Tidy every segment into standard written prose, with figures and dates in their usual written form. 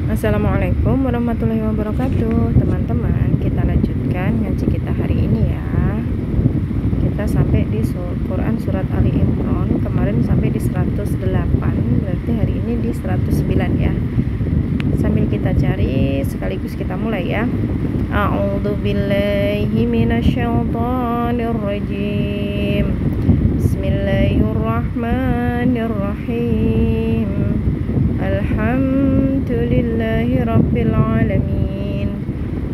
Assalamualaikum warahmatullahi wabarakatuh. Teman-teman, kita lanjutkan ngaji kita hari ini ya. Kita sampai di Quran surat Ali Imran. Kemarin sampai di 108, berarti hari ini di 109 ya. Sambil kita cari sekaligus kita mulai ya. A'udzu billahi minasyaitonir rajim. Bismillahirrahmanirrahim. Alhamdulillahi rabbil alamin.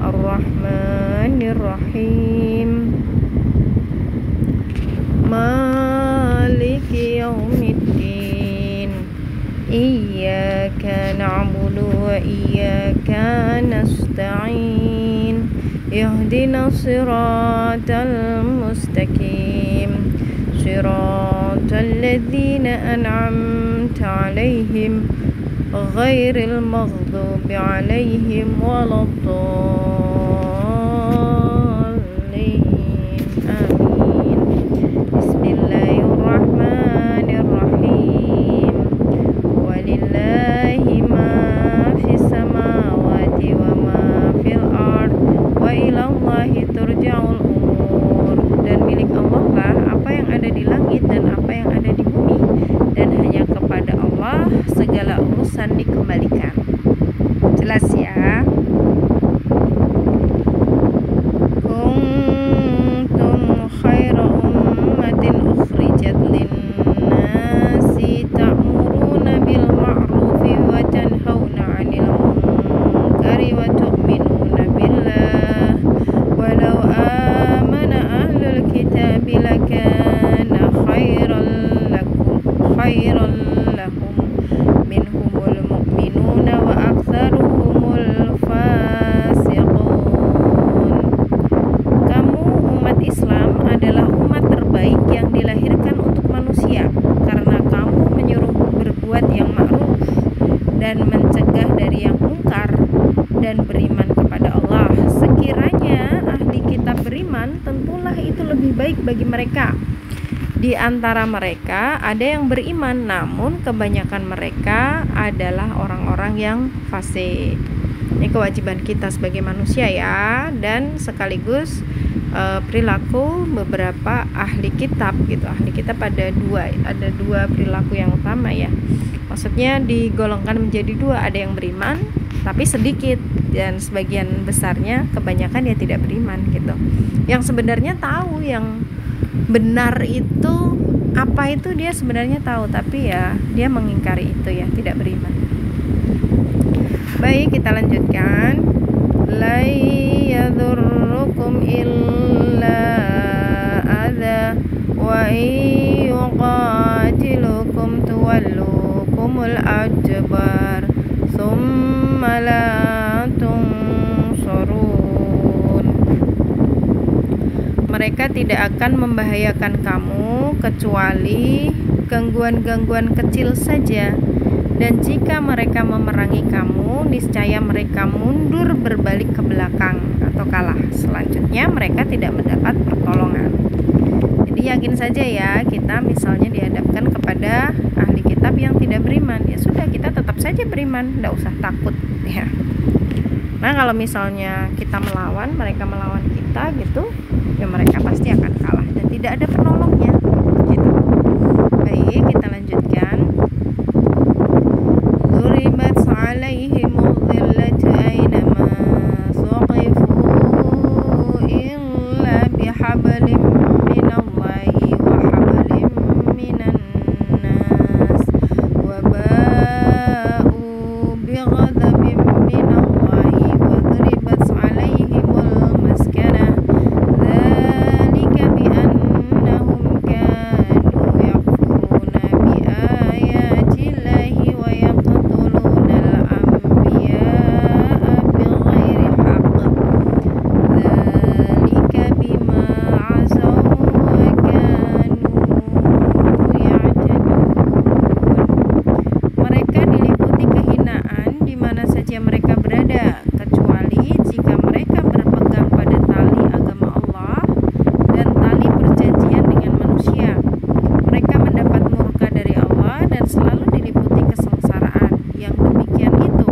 Ar-Rahmanir Rahim. Maliki yaumiddin. Iyyaka na'budu wa iyyaka nasta'in. Ihdinas siratal mustaqim. Siratal ladzina an'amta 'alaihim ghairil maghdubi 'alaihim waladdallin. Amin. Bismillahirrahmanirrahim. Walillahi ma fis samawati wa ma fil ard wa ilallahi turja'ul umur. Dan milik Allah lah apa yang ada di langit dan apa yang ada di bumi, dan hanya kepada Allah segala urusan dikembalikan. Jelas ya. Kuntum khaira ummatin ukhrijat linnasi ta'muruna bil ma'rufi wa tanhauna 'anil munkari wa tu'minuna billah walau amana ahlul kitabi lakana khairan lahum minhumul mu'minuna wa aktsaruhumul fasiqun. Kamu umat Islam adalah umat terbaik yang dilahirkan untuk manusia, karena kamu menyuruh berbuat yang ma'ruf dan mencegah dari yang mungkar dan beriman kepada Allah. Sekiranya ahli kitab beriman, tentulah itu lebih baik bagi mereka. Di antara mereka ada yang beriman, namun kebanyakan mereka adalah orang-orang yang fasik. Ini kewajiban kita sebagai manusia ya, dan sekaligus perilaku beberapa ahli kitab gitu. Ahli kitab ada dua perilaku yang utama ya. Maksudnya digolongkan menjadi dua, ada yang beriman tapi sedikit, dan sebagian besarnya kebanyakan ya tidak beriman gitu. Yang sebenarnya tahu yang benar itu apa, itu dia sebenarnya tahu, tapi ya dia mengingkari itu ya, tidak beriman. Baik, kita lanjutkan. La yadurrukum illa adza wa yuqatilukum tuwallukumul adbar thumma la tunsarun. Mereka tidak akan membahayakan kamu kecuali gangguan-gangguan kecil saja, dan jika mereka memerangi kamu, niscaya mereka mundur berbalik ke belakang atau kalah. Selanjutnya mereka tidak mendapat pertolongan. Jadi yakin saja ya, kita misalnya dihadapkan kepada ahli kitab yang tidak beriman, ya sudah, kita tetap saja beriman, tidak usah takut ya. Nah, kalau misalnya kita melawan, mereka melawan kita gitu, ya mereka pasti akan kalah dan tidak ada penolongnya gitu. Baik, kita lanjutkan. Duribat 'alaihimul dhillatu aynama thuqifu illa bihablim minallahi wa hablim minan nas wa ba'u bighadabin minallahi wa duribat 'alaihimul maskanah dzalika bi annahum kanu yakfuruna bi ayatillahi wa yaqtuluna al-anbiya'a bighairi haqq dzalika bima 'asaw wa kanu ya'tadun. Mereka diliputi kehinaan di mana saja mereka berada, kecuali jika mereka berpegang pada tali agama Allah dan tali perjanjian dengan manusia. Mereka mendapat murka dari Allah dan selalu diliputi kesengsaraan. Yang demikian itu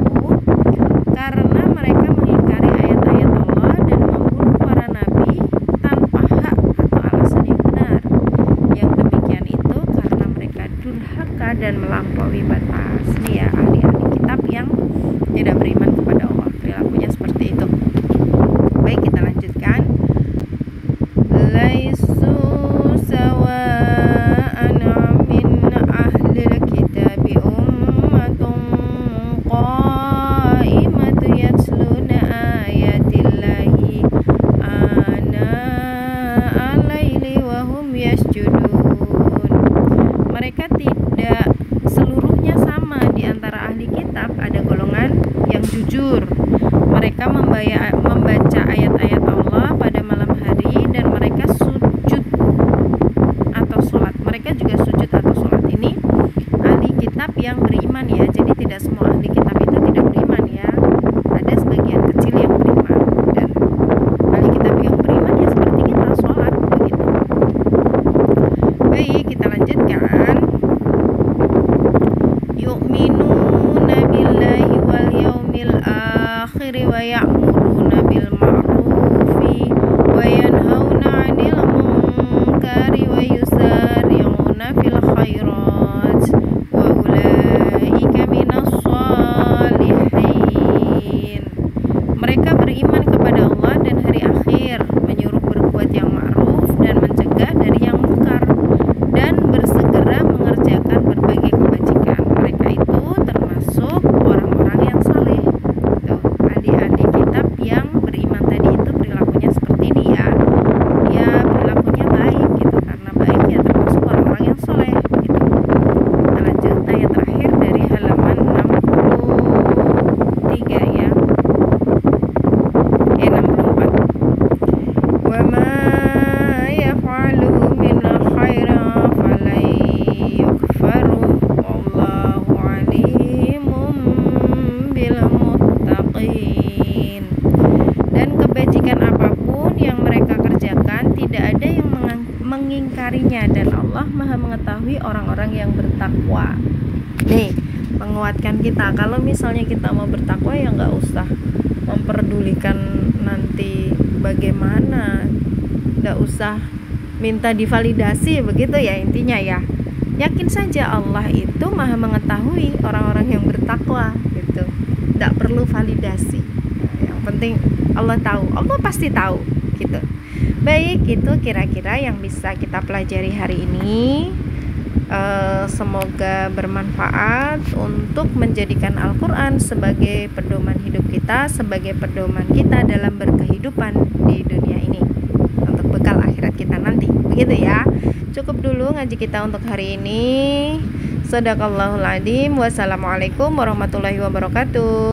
jujur. Mereka membaca ayat-ayat Allah pada malam hari dan mereka sujud atau sholat. Mereka juga sujud atau sholat. Ini ahli kitab yang beriman ya. Jadi tidak semua ahli kitab itu tidak beriman ya. Ada sebagian kecil yang beriman, dan ahli kitab yang beriman ya seperti kita sholat begitu. Baik, kita lanjutkan. Yu'minuna billahi wal yaumil akhir wa ya'muruna bil ma'rufi wa yanhauna 'anil munkari wa yusari'una fil khairat wa ulaika minas shalihin. Mereka beriman kepada Allah dan hari akhir, menyuruh berbuat yang ma'ruf dan mencegah dari yang munkar, dan bersegera mengerjakan berbagai kebajikan. Mereka itu termasuk orang-orang yang saleh. Tuh, adik-adik kitab yang beriman tadi itu perilakunya seperti ini ya. Dia perilakunya baik gitu, karena baik ya termasuk orang-orang yang saleh gitu. Kita lanjut ayat terakhir dari halaman 63 ya. 64. Wa ma yaf'alu min khairin falan yukfaru wallahu alimun bil muttaqin. Dan kebajikan apapun yang mereka kerjakan tidak ada yang mengingkarinya, dan Allah Maha mengetahui orang-orang yang bertakwa. Nih, menguatkan kita kalau misalnya kita mau bertakwa ya nggak usah memperdulikan nanti bagaimana, nggak usah minta divalidasi begitu ya, intinya ya. Yakin saja Allah itu Maha mengetahui orang-orang yang bertakwa gitu. Nggak perlu validasi. Yang penting Allah tahu, Allah pasti tahu gitu. Baik, itu kira-kira yang bisa kita pelajari hari ini. Semoga bermanfaat untuk menjadikan Al-Quran sebagai pedoman hidup kita, sebagai pedoman kita dalam berkehidupan di dunia ini, untuk bekal akhirat kita nanti. Begitu ya. Cukup dulu ngaji kita untuk hari ini. Shadaqallahul adzim. Wassalamualaikum warahmatullahi wabarakatuh.